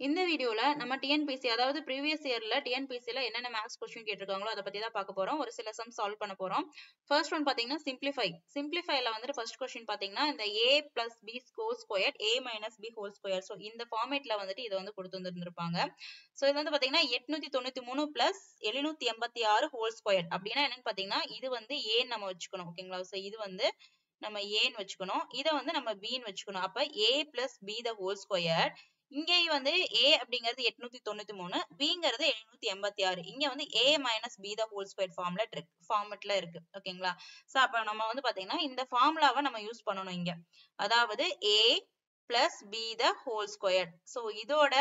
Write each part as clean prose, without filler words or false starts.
இந்த வீடியோல நம்ம டிஎன்பிஎஸ்சி அதாவது ப்ரீவியஸ் இயர்ல டிஎன்பிஎஸ்சில என்னென்ன மேத்ஸ் கொஸ்டின் கேட்டிருக்காங்களோ அதை பத்தி தான் பார்க்க போறோம். ஒரு சில சம் சால்வ் பண்ண போறோம். ஃபர்ஸ்ட் ஒன் பாத்தீங்கன்னா சிம்பிளிஃபைல வந்து ஃபர்ஸ்ட் கொஸ்டின் பாத்தீங்கன்னா இந்த a plus b whole square a minus b whole square. So இந்த ஃபார்மேட்ல வந்துட்டு இதை வந்து கொடுத்து வந்துருப்பாங்க. ஸோ இது வந்து பாத்தீங்கன்னா 893 பிளஸ் 786 ஹோல் ஸ்கொயர் அப்படின்னா என்னன்னு பாத்தீங்கன்னா இது வந்து a நம்ம வச்சுக்கணும். ஓகேங்களா? ஸோ இது வந்து நம்ம ஏன்னு வச்சுக்கணும், இதை வந்து நம்ம பின்னு வச்சுக்கணும். அப்ப a plus b the whole square. இங்கேயும் வந்து a அப்படிங்கிறது 893, bங்கிறது 786. இங்க வந்து a minus b the whole square ஃபார்மட்ல இருக்கு. ஓகேங்களா? சோ அப்ப நம்ம வந்து பாத்தீங்கன்னா இந்த ஃபார்முலாவை நம்ம யூஸ் பண்ணணும் இங்க. அதாவது a plus b the whole square. So இதோட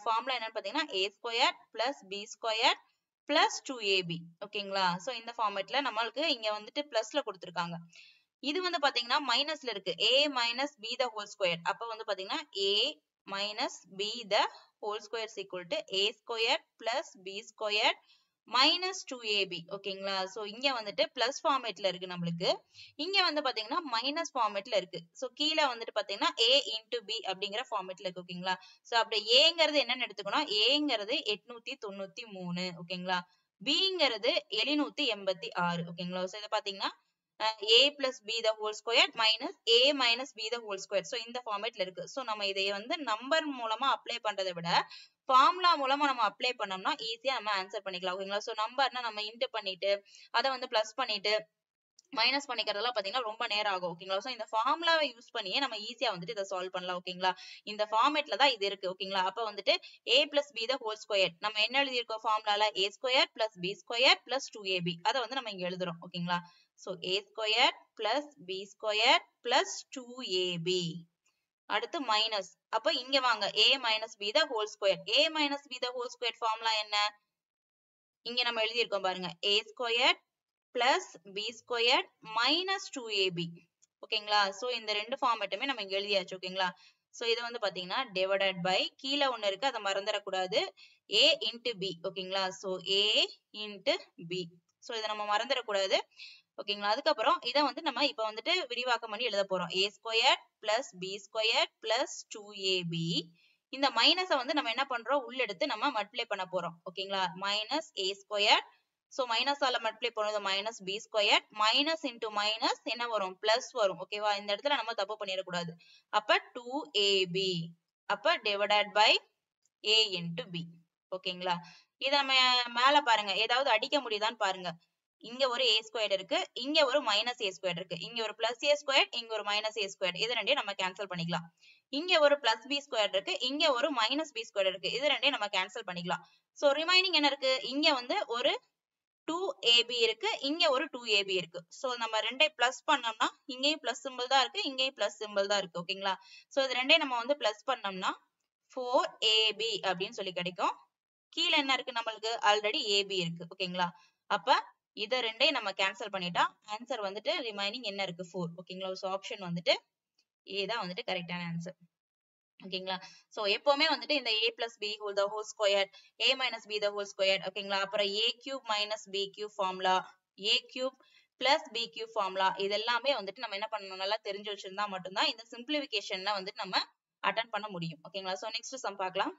ஃபார்முலா என்னன்னு பாத்தீங்கன்னா a square plus b square plus 2ab. ஓகேங்களா? சோ இந்த ஃபார்மட்ல நம்மளுக்கு இங்க வந்துட்டு பிளஸ்ல கொடுத்திருக்காங்க. இது வந்து பாத்தீங்கன்னா மைனஸ்ல இருக்கு, a minus b the whole square. அப்ப வந்து பாத்தீங்கன்னா a minus b the whole square is equal to a square plus b square minus 2ab. ஓகேங்களா? சோ இங்க வந்துட்டு பிளஸ் ஃபார்மேட்ல இருக்கு நம்மளுக்கு, இங்க வந்து பாத்தீங்கன்னா மைனஸ் ஃபார்மேட்ல இருக்கு. சோ கீழே வந்துட்டு பாத்தீங்கன்னா a into b அப்படிங்கிற ஃபார்மேட்ல இருக்கு. ஓகேங்களா? சோ அப்படி aங்கிறது என்னன்னு எடுத்துக்கணும், aங்கிறது 893. ஓகேங்களா? bங்கிறது 786. ஓகேங்களா? சோ இதை பாத்தீங்கன்னா a plus b the whole square minus a minus b the whole square. So இந்த ஃபார்மேட்ல இருக்கு. So நம்ம இதை வந்து நம்பர் மூலமா அப்ளை பண்றதை விட ஃபார்முலா மூலமா நம்ம அப்ளை பண்ணோம்னா ஈஸியா நம்ம ஆன்சர் பண்ணிக்கலாம். ஓகேங்களா? சோ நம்பர்னா நம்ம இன்ட் பண்ணிட்டு அதை வந்து பிளஸ் பண்ணிட்டு மைனஸ் பண்ணிக்கிறதெல்லாம் பாத்தீங்கன்னா ரொம்ப நேரம் ஆகும். ஓகேங்களா? சோ இந்த ஃபார்முலாவை யூஸ் பண்ணியே நம்ம ஈஸியா வந்துட்டு இதை சால்வ் பண்ணலாம். ஓகேங்களா? இந்த ஃபார்மேட்ல தான் இது இருக்கு. ஓகேங்களா? அப்ப வந்துட்டு a plus b the whole square நம்ம என்ன எழுதியிருக்கோம் ஃபார்முலால, a square plus b square plus 2ab. அதை வந்து நம்ம இங்க எழுதுறோம். ஓகேங்களா? So a square plus b square plus 2ab. அடுத்து மைனஸ், அப்ப இங்க வாங்க a minus b the whole square. a minus b the whole square formula என்ன, இங்க நம்ம எழுதியிருக்கோம் பாருங்க, a square plus b square minus 2ab. ஓகேங்களா? சோ இந்த ரெண்டு ஃபார்மேட்டுமே நம்ம இங்க எழுதியாச்சு. ஓகேங்களா? சோ இது வந்து பாத்தீங்கன்னா டிவைடட் பை, கீழே ஒண்ணு இருக்கு அதை மறந்துடக்கூடாது, a into b. ஓகேங்களா? So a into b. So இதை நம்ம மறந்துடக்கூடாது. ஓகேங்களா? அதுக்கப்புறம் இதை வந்து நம்ம இப்ப வந்துட்டு விரிவாக்கம் பண்ணி எழுத போறோம். a square plus b square plus 2ab. இந்த மைனஸை வந்து நம்ம என்ன பண்றோம், உள்ள எடுத்து நம்ம மல்டிப்ளை பண்ண போறோம். ஓகேங்களா? Minus a square. So minus ஆல மல்டிப்ளை பண்ணுவது minus b square. Minus into minus என்ன வரும், பிளஸ் வரும். ஓகேவா? இந்த இடத்துல நம்ம தப்பு பண்ணிடக்கூடாது. அப்ப 2ab. அப்ப divided by a into b. ஓகேங்களா? இத நம்ம மேல பாருங்க, ஏதாவது அடிக்க முடியுதான்னு பாருங்க. இங்க ஒரு a ஸ்கொயர் இருக்கு, இங்க ஒரு மைனஸ் a ஸ்கொயர் இருக்கு, இங்க ஒரு பிளஸ் a ஸ்கொயர், இங்க ஒரு மைனஸ் a ஸ்கொயர். இது ரெண்டையும் நம்ம கேன்சல் பண்ணிக்கலாம். இங்க ஒரு பிளஸ் b ஸ்கொயர் இருக்கு, இங்க ஒரு மைனஸ் b ஸ்கொயர் இருக்கு. இது ரெண்டையும் நம்ம கேன்சல் பண்ணிக்கலாம். சோ ரிமைனிங் என்ன இருக்கு, இங்க வந்து ஒரு 2ab இருக்கு, இங்க ஒரு 2ab இருக்கு. சோ நம்ம ரெண்டையும் பிளஸ் பண்ணோம்னா இங்கேயும் பிளஸ் சிம்பிள் தான் இருக்கு, இங்கேயும் பிளஸ் சிம்பிள் தான் இருக்கு. ஓகேங்களா? சோ இது ரெண்டையும் நம்ம வந்து பிளஸ் பண்ணோம்னா 4ab அப்படின்னு சொல்லி கிடைக்கும். கீழே என்ன இருக்கு, நம்மளுக்கு ஆல்ரெடி ab இருக்கு. ஓகேங்களா? அப்ப இத ரெண்டையும் நம்ம கேன்சல் பண்ணிட்டா ஆன்சர் வந்துட்டு ரிமைனிங் என்ன இருக்கு, 4. ஓகேங்களா? சோ ஆப்ஷன் வந்துட்டு a தான் வந்துட்டு கரெக்டான ஆன்சர். ஓகேங்களா? சோ எப்பவுமே வந்துட்டு இந்த a plus b the whole square, a minus b the whole square. ஓகேங்களா? அப்புறம் a cube minus b cube formula, a cube plus b cube formula, இது எல்லாமே வந்துட்டு நம்ம என்ன பண்ணணும், நல்லா தெரிஞ்சு வச்சிருந்தா மட்டும்தான் இந்த சிம்பிளிஃபிகேஷன்ல வந்துட்டு நம்ம அட்டெண்ட் பண்ண முடியும். ஓகேங்களா? சோ நெக்ஸ்ட் சம் பார்க்கலாம்.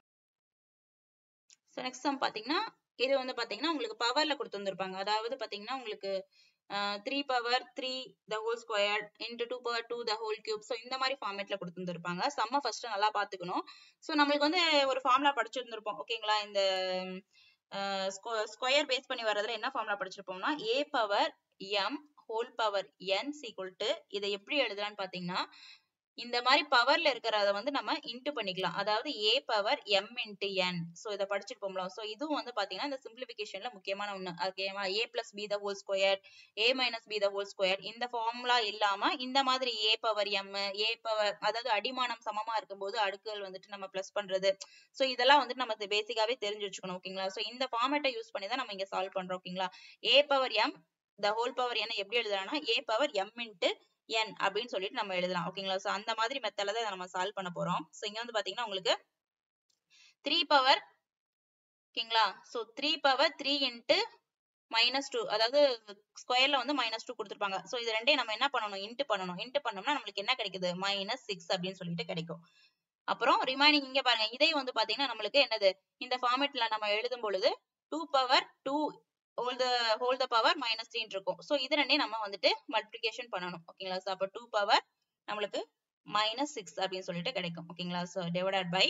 சோ நெக்ஸ்ட் சம் பாத்தீங்கன்னா இது வந்து பாத்தீங்கன்னா உங்களுக்கு பவர்ல கொடுத்துருப்பாங்க. அதாவது பாத்தீங்கன்னா உங்களுக்கு 3 power 3 the whole square into 2 power 2 the whole cube. So இந்த மாதிரி ஃபார்மேட்ல கொடுத்துருப்பாங்க. சம்ம ஃபர்ஸ்ட் நல்லா பாத்துக்கணும். சோ நம்மளுக்கு வந்து ஒரு ஃபார்முலா படிச்சிருந்திருப்போம். ஓகேங்களா? இந்த ஸ்கொயர் பேஸ் பண்ணி வர்றதுல என்ன formula படிச்சிருப்போம்னா a power m whole power n is equal to, இதை எப்படி எழுதலாம்னு பாத்தீங்கன்னா இந்த மாதிரி பவர்ல இருக்கிறத வந்து நம்ம இன்டு பண்ணிக்கலாம். அதாவது a power m into n. So இத படிச்சிருப்போம்ல. சோ இதுவும் வந்து பாத்தீங்கன்னா இந்த சிம்பிளிஃபிகேஷன்ல முக்கியமான ஒண்ணு. ஓகேவா? a plus b the whole square, a minus b the whole square. இந்த ஃபார்முலா இல்லாம இந்த மாதிரி a power m, a power, அதாவது அடிமானம் சமமா இருக்கும்போது அடுக்குகள் வந்துட்டு நம்ம பிளஸ் பண்றது. சோ இதெல்லாம் வந்து நம்ம பேசிக்காவே தெரிஞ்சு வச்சுக்கணும். ஓகேங்களா? சோ இந்த ஃபார்மேட்டை யூஸ் பண்ணி தான் நம்ம இங்க சால்வ் பண்றோம். ஓகேங்களா? a power m the whole power n எப்படி எழுதலாம்னா a power m into n அப்படின்னு சொல்லிட்டு நம்ம எழுதலாம். ஓகேங்களா? சோ அந்த மாதிரி மெத்தட்ல தான் நம்ம சால்வ் பண்ண போறோம். சோ இங்க வந்து பாத்தீங்கன்னா உங்களுக்கு 3 பவர், ஓகேங்களா? சோ 3 பவர் 3 into -2, அதாவது ஸ்கொயர்ல வந்து -2 கொடுத்திருப்பாங்க. சோ இது ரெண்டையும் நம்ம என்ன பண்ணணும், இன்டு பண்ணணும். இன்டு பண்ணோம்னா நம்மளுக்கு என்ன கிடைக்குது, -6 அப்படின்னு சொல்லிட்டு கிடைக்கும். அப்புறம் ரிமைனிங் இங்க பாருங்க, இதை வந்து பாத்தீங்கன்னா நம்மளுக்கு என்னது, இந்த ஃபார்மேட்ல நம்ம எழுதும் பொழுது 2 பவர் 2 ஹோல் த பவர் -3 இருக்கும். சோ இது ரெண்டையும் நம்ம வந்துட்டு மல்டிப்ளிகேஷன் பண்ணணும். ஓகேங்களா? சோ அப்ப 2 பவர் நம்மளுக்கு -6 அப்படின்னு சொல்லிட்டு கிடைக்கும். ஓகேங்களா? சோ டிவைடட் பை,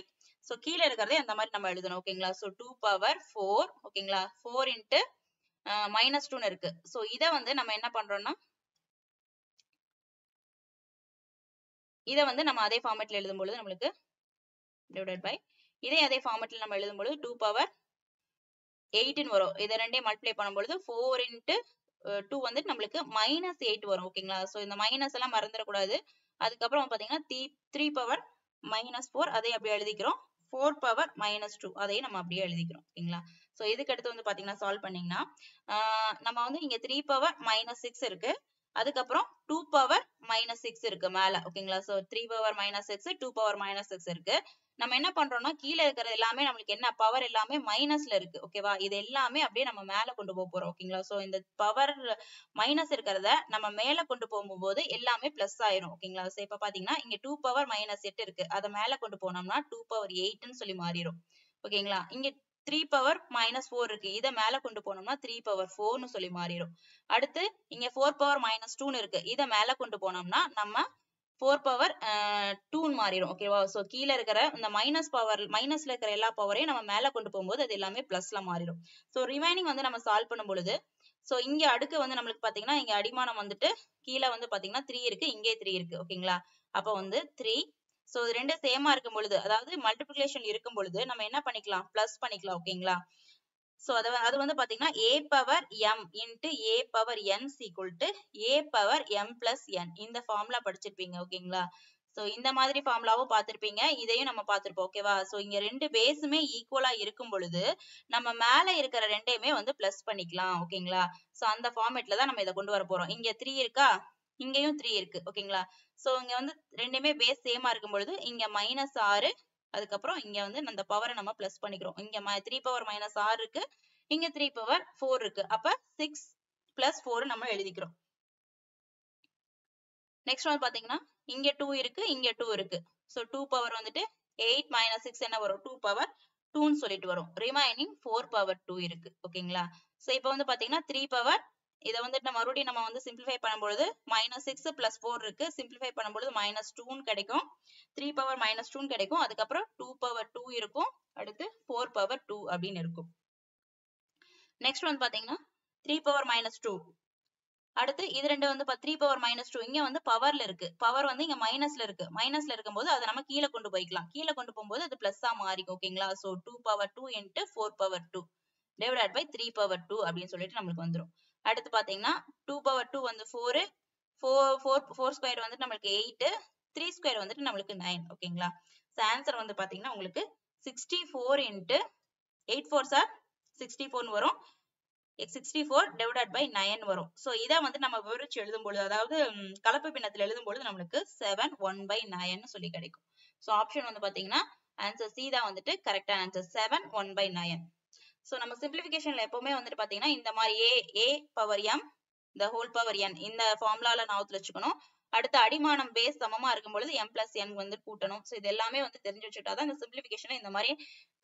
சோ கீழ இருக்கிறதே அந்த மாதிரி நம்ம எழுதணும். ஓகேங்களா? சோ 2 பவர் 4, ஓகேங்களா? 4 இன்ட்டு -2 இருக்கு. சோ இத வந்து நம்ம என்ன பண்றோம்னா, இத வந்து நம்ம அதே ஃபார்மேட்ல எழுதும் பொழுது நம்மளுக்கு டிவைடட் பை, இதே அதே ஃபார்மேட்ல நம்ம எழுதும் பொழுது 2 பவர் 8 வரும். இத ரெண்டையும் மல்டிப்ளை பண்ணும்பொழுது 4 இன்ட்டு 2 வந்து நம்மளுக்கு -8 வரும். ஓகேங்களா? சோ இந்த மைனஸ் எல்லாம் மறந்துடக்கூடாது. அதுக்கப்புறம் பாத்தீங்கன்னா 3 பவர் -4 அதை அப்படியே எழுதிக்கிறோம். 4 பவர் -2 அதையும் நம்ம அப்படியே எழுதிக்கிறோம். ஓகேங்களா? சோ இதுக்கு அடுத்து வந்து பாத்தீங்கன்னா சால்வ் பண்ணீங்கன்னா நம்ம வந்து இங்க 3 பவர் -6 இருக்கு. அதுக்கப்புறம் 2 பவர் -6 இருக்கு மேல. ஓகேங்களா? சோ 3 பவர் -6, 2 பவர் -6 இருக்கு. நம்ம என்ன பண்றோம்னா, கீழ இருக்கிறது எல்லாமே நம்மளுக்கு என்ன பவர் எல்லாமே மைனஸ்ல இருக்கு. ஓகேவா? இது எல்லாமே அப்படியே நம்ம மேல கொண்டு போறோம். ஓகேங்களா? சோ இந்த பவர் மைனஸ் இருக்கிறத நம்ம மேல கொண்டு போகும்போது எல்லாமே பிளஸ் ஆயிரும். ஓகேங்களா? சோ இப்ப பாத்தீங்கன்னா இங்க 2 பவர் -8 இருக்கு. அத மேல கொண்டு போனோம்னா 2 பவர் 8ன்னு சொல்லி மாறிடும். ஓகேங்களா? இங்க 3 பவர் -4 இருக்கு. இத மேல கொண்டு போனோம்னா 3 பவர் 4ன்னு சொல்லி மாறிடும். அடுத்து இங்க 4 பவர் -2ன்னு இருக்கு. இத மேல கொண்டு போனோம்னா நம்ம 4 பவர் 2ன்னு மாறிடும். ஓகேவா? சோ கீழ இருக்கிற இந்த மைனஸ்ல இருக்கிற எல்லா பவரையும் நம்ம மேல கொண்டு போகும்போது அது எல்லாமே பிளஸ்ல மாறிடும். சோ ரிமைனிங் வந்து நம்ம சால்வ் பண்ணும் பொழுது, சோ இங்க அடுக்கு வந்து நம்மளுக்கு பாத்தீங்கன்னா இங்க அடிமானம் வந்துட்டு கீழ வந்து பாத்தீங்கன்னா 3 இருக்கு, இங்கே 3 இருக்கு. ஓகேங்களா? அப்ப வந்து 3, சோ இது ரெண்டும் சேமா இருக்கும் பொழுது, அதாவது மல்டிப்ளிகேஷன் இருக்கும் பொழுது நம்ம என்ன பண்ணிக்கலாம், பிளஸ் பண்ணிக்கலாம். ஓகேங்களா? சோ அது வந்து பாத்தீங்கன்னா a power m into a power n equal to a power m plus n. இந்த ஃபார்முலா படிச்சிருப்பீங்க. ஓகேங்களா? சோ இந்த மாதிரி ஃபார்முலாவும் பார்த்திருப்பீங்க. இதையும் நம்ம பார்த்திருப்போம். ஓகேவா? சோ இங்க ரெண்டு பேஸுமே ஈக்குவலா இருக்கும் பொழுது நம்ம மேல இருக்கிற ரெண்டையுமே வந்து பிளஸ் பண்ணிக்கலாம். ஓகேங்களா? சோ அந்த ஃபார்மேட்ல தான் நம்ம இதை கொண்டு வர போறோம். இங்க 3 இருக்கா, இங்கேயும் 3 இருக்கு. ஓகேங்களா? சோ இங்க வந்து ரெண்டுமே பேஸ் சேமா இருக்கும் பொழுது இங்க -6, அதுக்கப்புறம் இங்க வந்து அந்த பவரை நம்ம பிளஸ் பண்ணிக்கிறோம். இங்க 3 பவர் -6 இருக்கு, இங்க 3 பவர் 4 இருக்கு. அப்ப 6 பிளஸ் 4 நம்ம எழுதிக்கிறோம். நெக்ஸ்ட் வந்து பாத்தீங்கன்னா இங்க 2 இருக்கு, இங்க 2 இருக்கு. சோ 2 பவர் வந்துட்டு 8 -6 என்ன வரும், 2 பவர் 2ன்னு சொல்லிட்டு வரும். ரிமைனிங் 4 பவர் 2 இருக்கு. ஓகேங்களா? சோ இப்போ வந்து பாத்தீங்கன்னா 3 பவர், இதை வந்துட்டு நம்ம மறுபடியும் நம்ம வந்து சிம்பிளிஃபை பண்ணும்பொழுது -6 பிளஸ் 4 இருக்கு. சிம்பிளிஃபை பண்ணும்பொழுது -2ன்னு கிடைக்கும். 3 பவர் -2ன்னு கிடைக்கும். அதுக்கப்புறம் 2 பவர் 2 இருக்கும். அடுத்து 4 பவர் 2 அப்படின்னு இருக்கும். நெக்ஸ்ட் வந்து பாத்தீங்கன்னா 3 பவர் -2. அடுத்து இது ரெண்டு வந்து 3 பவர் -2 இங்க வந்து பவர்ல இருக்கு. பவர் வந்து இங்க மைனஸ்ல இருக்கு. மைனஸ்ல இருக்கும்போது அதை நம்ம கீழே கொண்டு போய்க்கலாம். கீழே கொண்டு போகும்போது அது பிளஸ்ஸா மாறிக்கும். ஓகேங்களா? So 2 power 2 into 4 power 2 divided by 3 power 2 அப்படின்னு சொல்லிட்டு நம்மளுக்கு வந்துடும். அடுத்து பாத்தீங்கன்னா 2 பவர் 2 வந்து 4, 4 ஸ்கொயர் வந்துட்டு நம்மளுக்கு 8, 3 ஸ்கொயர் வந்துட்டு நம்மளுக்கு 9. ஓகேங்களா? சோ ஆன்சர் வந்து பாத்தீங்கன்னா உங்களுக்கு 64 இன்ட்டு 8 4s are 64 வரும். 64 divided by 9 வரும். சோ இதை வந்து நம்ம விவரிச்சு எழுதும் பொழுது, அதாவது கலப்பு பின்னத்தில் எழுதும் பொழுது நம்மளுக்கு 7 1/9 சொல்லி கிடைக்கும். சோ ஆப்ஷன் வந்து பாத்தீங்கன்னா ஆன்சர் சி தான் வந்துட்டு கரெக்டான ஆன்சர், 7 1/9. சோ நம்ம சிம்பிளிஃபிகேஷன்ல எப்பவுமே வந்துட்டு பாத்தீங்கன்னா இந்த மாதிரி a power m the whole power n இந்த ஃபார்முலால ஞாபகத்துல வச்சுக்கணும். அடுத்து அடிமானம் பேஸ் சமமா இருக்கும் பொழுது m plus n வந்து கூட்டணும். சோ இது எல்லாமே வந்து தெரிஞ்சு வச்சுட்டாதான் இந்த சிம்பிளிஃபிகேஷனை இந்த மாதிரி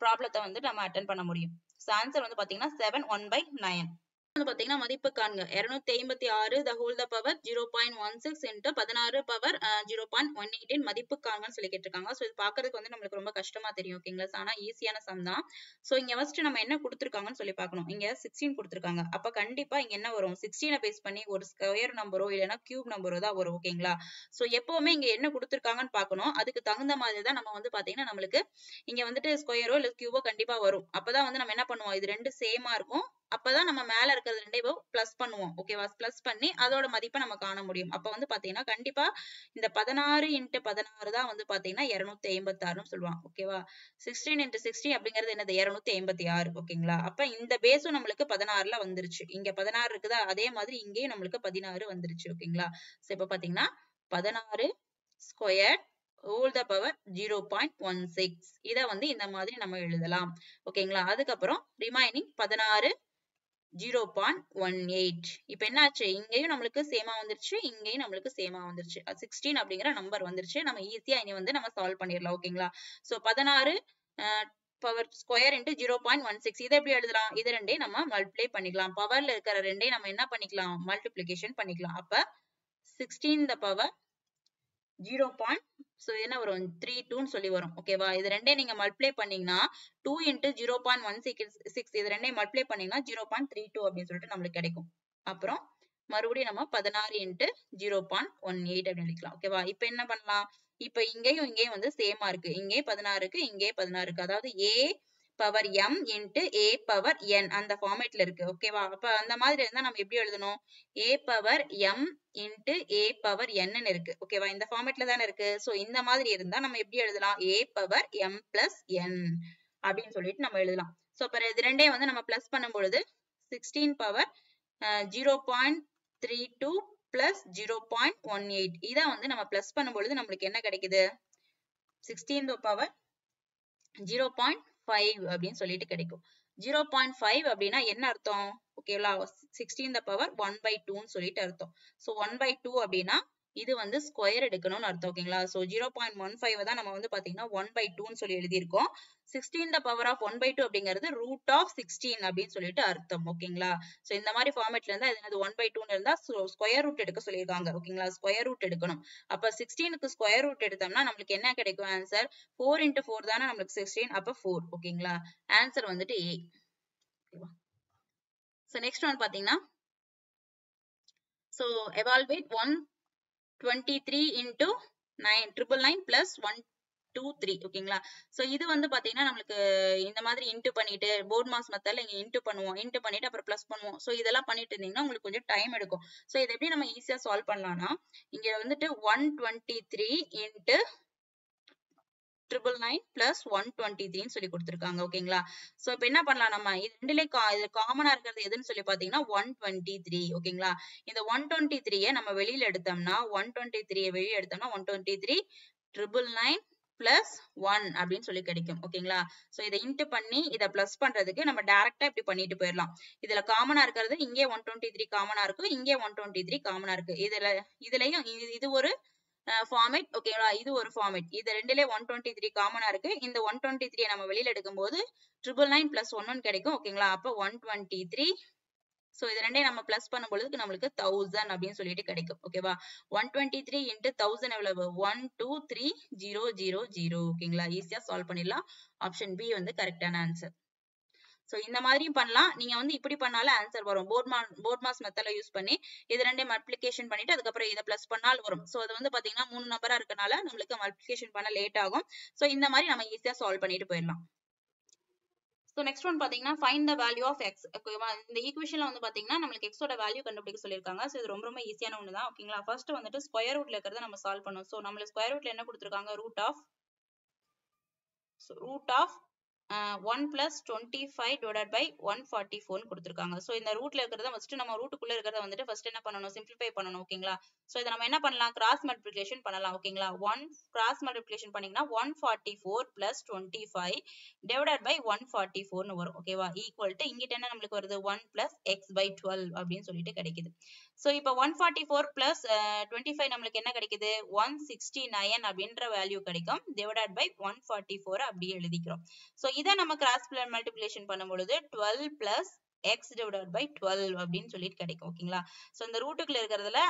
ப்ராப்ளத்தை வந்து நம்ம அட்டென்ட் பண்ண முடியும். சோ ஆன்சர் வந்து பாத்தீங்கன்னா 7 1/9. வந்து பாத்தீங்கன்னா மதிப்பு காண்க 256 the whole the power 0.16 into 16 power 0.118 மதிப்பு காண்கன்னு சொல்லி கேட்டிருக்காங்க. சோ இது பாக்குறதுக்கு வந்து நம்மளுக்கு ரொம்ப கஷ்டமா தெரியும். ஓகேங்களா? ஆனா ஈஸியான சம் தான். சோ இங்க ஃபர்ஸ்ட் நம்ம என்ன கொடுத்திருக்காங்கன்னு சொல்லி பார்க்கணும். இங்க 16 கொடுத்திருக்காங்க. அப்ப கண்டிப்பா இங்க என்ன வரும், 16 பேஸ் பண்ணி ஒரு ஸ்கொயர் நம்பரோ இல்லைன்னா கியூப் நம்பரோ தான் வரும். ஓகேங்களா? சோ எப்பவுமே இங்க என்ன கொடுத்திருக்காங்கன்னு பார்க்கணும். அதுக்கு தகுந்த மாதிரி தான் நம்ம வந்து பாத்தீங்கன்னா நம்மளுக்கு இங்க வந்துட்டு ஸ்கொயரோ இல்ல கியூபோ கண்டிப்பா வரும். அப்பதான் வந்து நம்ம என்ன பண்ணுவோம், இது ரெண்டு சேமா இருக்கும். அப்பதான் நம்ம மேல இருக்கிறது ரெண்டையும் பிளஸ் பண்ணுவோம். ஓகேவா? பிளஸ் பண்ணி அதோட மதிப்பை நம்ம காண முடியும். அப்ப வந்து பாத்தீங்கன்னா கண்டிப்பா இந்த 16 இன்ட்டு 16 தான் வந்து பாத்தீங்கன்னா 256 சொல்லுவாங்க. ஓகேவா? 16 இன்ட்டு 60 அப்படிங்கிறது என்னது, 256. ஓகேங்களா? அப்ப இந்த பேஸும் நம்மளுக்கு 16ல வந்துருச்சு. இங்க 16 இருக்குதா, அதே மாதிரி இங்கேயும் நம்மளுக்கு 16 வந்துருச்சு. ஓகேங்களா? சோ இப்ப பாத்தீங்கன்னா 16 ஸ்கொயர் all the power 0.16 இத வந்து இந்த மாதிரி நம்ம எழுதலாம். ஓகேங்களா? அதுக்கப்புறம் ரிமைனிங் 16 0.18. இப்போ என்னாச்சு, இங்கேயும் நம்மளுக்கு சேமா வந்துருச்சு, இங்கேயும் நம்மளுக்கு சேமா வந்துருச்சு. 16 அப்படிங்கிற நம்பர் வந்துருச்சு. நம்ம ஈஸியா இனி வந்து நம்ம சால்வ் பண்ணிடலாம். ஓகேங்களா? So 16 power square into 0.16. இதை எப்படி எழுதலாம்? இது ரெண்டையும் நம்ம மல்டிப்ளை பண்ணிக்கலாம். பவர்ல இருக்கிற ரெண்டையும் நம்ம என்ன பண்ணிக்கலாம்? மல்டிப்ளிகேஷன் பண்ணிக்கலாம். அப்ப 16 the power 0. So என்ன வரும்? 32 சொல்லி வரும். ஓகேவா? இது ரெண்டையும் நீங்க மல்டிப்ளை பண்ணீங்கன்னா 2 into 0.16 இது ரெண்டையும் மல்டிப்ளை பண்ணீங்கன்னா 0.32 அப்படின்னு சொல்லிட்டு நம்மளுக்கு கிடைக்கும். அப்புறம் மறுபடியும் நம்ம 16 into 0.18 அப்படின்னு எழுதிக்கலாம். ஓகேவா? இப்ப என்ன பண்ணலாம்? இப்ப இங்கேயும் இங்கேயும் வந்து சேமா இருக்கு. இங்கே 16 இருக்கு, இங்கே 16 இருக்கு. அதாவது a power m into a power n அந்த ஃபார்மேட்ல இருக்கு. ஓகேவா? அப்ப அந்த மாதிரி இருந்தா நம்ம எப்படி எழுதணும்? a power m into a power n ன்னு இருக்கு. ஓகேவா? இந்த ஃபார்மேட்ல தானே இருக்கு. சோ இந்த மாதிரி இருந்தா நம்ம எப்படி எழுதலாம்? a power m plus n அப்படின்னு சொல்லிட்டு நம்ம எழுதலாம். சோ அப்ப இது ரெண்டையும் வந்து நம்ம பிளஸ் பண்ணும் பொழுது 16 power 0.32 plus 0.18 இதை வந்து நம்ம பிளஸ் பண்ணும் பொழுது நம்மளுக்கு என்ன கிடைக்குது? 16 power 0.5 அப்படின்னு சொல்லிட்டு கிடைக்கும். 0.5 அப்படின்னா என்ன அர்த்தம்? ஓகேங்களா? 16 the power 1/2 ன்னு சொல்லிட்டு அர்த்தம். சோ 1/2 அப்படின்னா இது வந்து ஸ்கொயர் எடுக்கணும்னு அர்த்தம். ஓகேங்களா? சோ 0.15 தான் நம்ம வந்து பாத்தீங்கன்னா 1/2 ன்னு சொல்லி எழுதியிருக்கோம். 16 the power of 1/2 அப்படிங்கிறது root of 16 அப்படின்னு சொல்லிட்டு அர்த்தம். ஓகேங்களா? சோ இந்த மாதிரி ஃபார்மேட்ல இருந்தா இது என்னது 1/2 ன்னு இருந்தா ஸ்கொயர் ரூட் எடுக்க சொல்லியிருக்காங்க. ஓகேங்களா? ஸ்கொயர் ரூட் எடுக்கணும். அப்ப 16க்கு ஸ்கொயர் ரூட் எடுத்தோம்னா நம்மளுக்கு என்ன கிடைக்கும் ஆன்சர்? 4 into 4 தானே நம்மளுக்கு 16. அப்ப 4. ஓகேங்களா? ஆன்சர் வந்துட்டு A. ஓகேவா? சோ நெக்ஸ்ட் ஒன் பாத்தீங்கன்னா சோ evaluate 123 into 999 plus 123. ஓகேங்களா? சோ இது வந்து பாத்தீங்கன்னா நம்மளுக்கு இந்த மாதிரி இன்டு பண்ணிட்டு போர்ட் மாஸ் மெத்தட்ல இங்க இன்டு பண்ணுவோம். இன்டு பண்ணிட்டு அப்புறம் பிளஸ் பண்ணுவோம். சோ இதெல்லாம் பண்ணிட்டு இருந்தீங்கன்னா உங்களுக்கு கொஞ்சம் டைம் எடுக்கும். சோ இதை எப்படி நம்ம ஈஸியா சால்வ் பண்ணலாம்னா இங்க வந்துட்டு 123 into 999 plus 123 ன்னு சொல்லி கொடுத்திருக்காங்க. ஓகேங்களா? சோ இப்ப என்ன பண்ணலாம் நம்ம இது ரெண்டுலயே காமனா இருக்கிறது எதுன்னு சொல்லி பாத்தீங்கன்னா 123. ஓகேங்களா? இந்த 123 நம்ம வெளியில எடுத்தோம்னா 123 வெளியில எடுத்தோம்னா 123 999 plus 1 அப்படின்னு சொல்லி கிடைக்கும். ஓகேங்களா? சோ இதை இன்டு பண்ணி இதை பிளஸ் பண்றதுக்கு நம்ம டைரக்டா இப்படி பண்ணிட்டு போயிடலாம். இதுல காமனா இருக்கிறது இங்கே 123 காமனா இருக்கு, இங்கே 123 காமனா இருக்கு. இதுலயும் இது ஒரு ஃபார்மேட். ஓகேங்களா? இது ஒரு ஃபார்மேட். இது ரெண்டுலயே 123 காமனா இருக்கு. இந்த 123 நம்ம வெளியில எடுக்கும்போது 999 plus 1 கிடைக்கும். ஓகேங்களா? அப்ப 123. சோ இது ரெண்டையும் நம்ம பிளஸ் பண்ணும் பொழுது நம்மளுக்கு 1000 அப்படின்னு சொல்லிட்டு கிடைக்கும். ஓகேவா? 123 into 1000 எவ்வளவு? 123,000. ஓகேங்களா? ஈஸியா சால்வ் பண்ணிடலாம். ஆப்ஷன் பி வந்து கரெக்டான ஆன்சர். சோ இந்த மாதிரியும் பண்ணலாம். நீங்க வந்து இப்படி பண்ணாலும் ஆன்சர் வரும். போர்ட் மாஸ் மெத்தட்ல யூஸ் பண்ணி இது ரெண்டையும் மல்டிப்ளிகேஷன் பண்ணிட்டு அதுக்கப்புறம் இதை பிளஸ் பண்ணாலும் வரும். சோ அது வந்து பாத்தீங்கன்னா 3 நம்பரா இருக்கனால நம்மளுக்கு மல்டிப்ளிகேஷன் பண்ண லேட் ஆகும். சோ இந்த மாதிரி நம்ம ஈஸியா சால்வ் பண்ணிட்டு போயிடலாம். சோ நெக்ஸ்ட் ஒன் பாத்தீங்கன்னா find the value of x. ஓகேவா? இந்த ஈக்குவேஷன்ல வந்து பாத்தீங்கன்னா நம்மளுக்கு x ஓட வேல்யூ கண்டுபிடிக்க சொல்லிருக்காங்க. சோ இது ரொம்ப ஈஸியான ஒண்ணு தான். ஓகேங்களா? ஃபர்ஸ்ட் வந்துட்டு ஸ்கொயர் ரூட்ல இருக்கிறத நம்ம சால்வ் பண்ணோம். சோ நம்மளுக்கு ஸ்கொயர் ரூட்ல என்ன கொடுத்திருக்காங்க? Root of 1 plus 25 divided by 144 கொடுத்திருக்காங்க. சோ இந்த ரூட்ல இருக்கிறத ஃபர்ஸ்ட் நம்ம ரூட்டுக்குள்ள இருக்கிறத வந்துட்டு ஃபர்ஸ்ட் என்ன பண்ணணும்? சிம்பிளிஃபை பண்ணணும். ஓகேங்களா? சோ இத நம்ம என்ன பண்ணலாம்? கிராஸ் மல்டிப்ளிகேஷன் பண்ணலாம். ஓகேங்களா? 1 கிராஸ் மல்டிப்ளிகேஷன் பண்ணீங்கன்னா 144 plus 25 divided by 144 ன்னு வரும். ஓகேவா? ஈக்குவல் டு இங்கிட்ட என்ன நம்மளுக்கு வருது? 1 plus x by 12 அப்படின்னு சொல்லிட்டு கிடைக்குது. சோ இப்போ 144 plus 25 நம்மளுக்கு என்ன கிடைக்குது? 169 அப்படின்ற வேல்யூ கிடைக்கும். divided by 144 அப்படியே எழுதிக்கிறோம். சோ இதை நம்ம கிராஸ் மல்டிப்ளிகேஷன் பண்ணும் பொழுது 12 plus x divided by 12 அப்படின்னு சொல்லிட்டு கிடைக்கும். ஓகேங்களா? சோ இந்த ரூட்டுக்குள்ள இருக்கிறதுல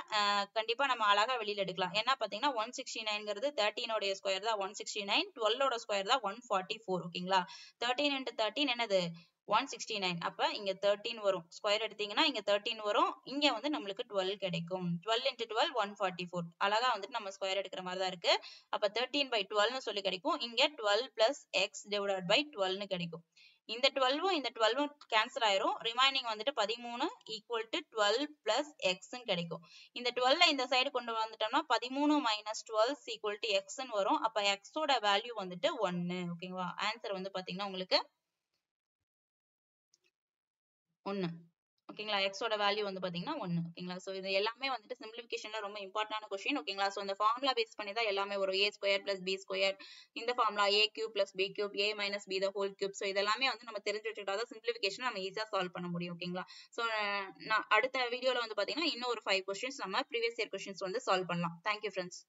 கண்டிப்பா நம்ம அழகா வெளியில எடுக்கலாம். என்ன பாத்தீங்கன்னா 169ங்கிறது 13 உடைய ஸ்கொயர் தான் 169, 12 ஓட ஸ்கொயர் தான் 144. ஓகேங்களா? 13 into 13 என்னது? 169. அப்ப இங்க 13 வரும். ஸ்கொயர் எடுத்தீங்கன்னா இங்க 13 வரும். இங்க வந்து நம்மளுக்கு 12 கிடைக்கும். 12 into 12 144. அழகா வந்துட்டு நம்ம ஸ்கொயர் எடுக்கிற மாதிரி தான் இருக்கு. அப்ப 13/12 ன்னு சொல்லி கிடைக்கும். இங்க 12 plus x divided by 12 ன்னு கிடைக்கும். இந்த 12 இந்த 12 கேன்சல் ஆயிரும். ரிமைனிங் வந்துட்டு 13 equal to 12 plus x ன்னு கிடைக்கும். இந்த 12 இந்த சைடு கொண்டு வந்துட்டோம்னா 13 minus 12 equal to x ன்னு வரும். அப்ப x ஓட வேல்யூ வந்துட்டு 1. ஓகேங்களா? ஆன்சர் வந்து பாத்தீங்கன்னா உங்களுக்கு 1. ஓகேங்களா. x ஓட வேல்யூ வந்து பாத்தீங்கன்னா 1. ஓகேங்களா. சோ இது எல்லாமே வந்துட்டு சிம்பிளிஃபிகேஷன்ல ரொம்ப இம்பார்ட்டன்டான கொஸ்டின். ஓகேங்களா. சோ இந்த ஃபார்முலா பேஸ் பண்ணி தான் எல்லாமே வரும். a square plus b square, இந்த formula a cube plus b cube, a minus b the whole cube. So இதெல்லாமே வந்து நம்ம தெரிஞ்சு வச்சுக்கிட்டா தான் சிம்பிளிஃபிகேஷன் நம்ம ஈஸியா சால்வ் பண்ண முடியும். ஓகேங்களா. சோ நான் அடுத்த வீடியோல வந்து பாத்தீங்கன்னா இன்னும் ஒரு 5 கொஸ்டின்ஸ் நம்ம ப்ரீவியஸ் இயர் கொஸ்டின்ஸ் வந்து சால்வ் பண்ணலாம். Thank you friends.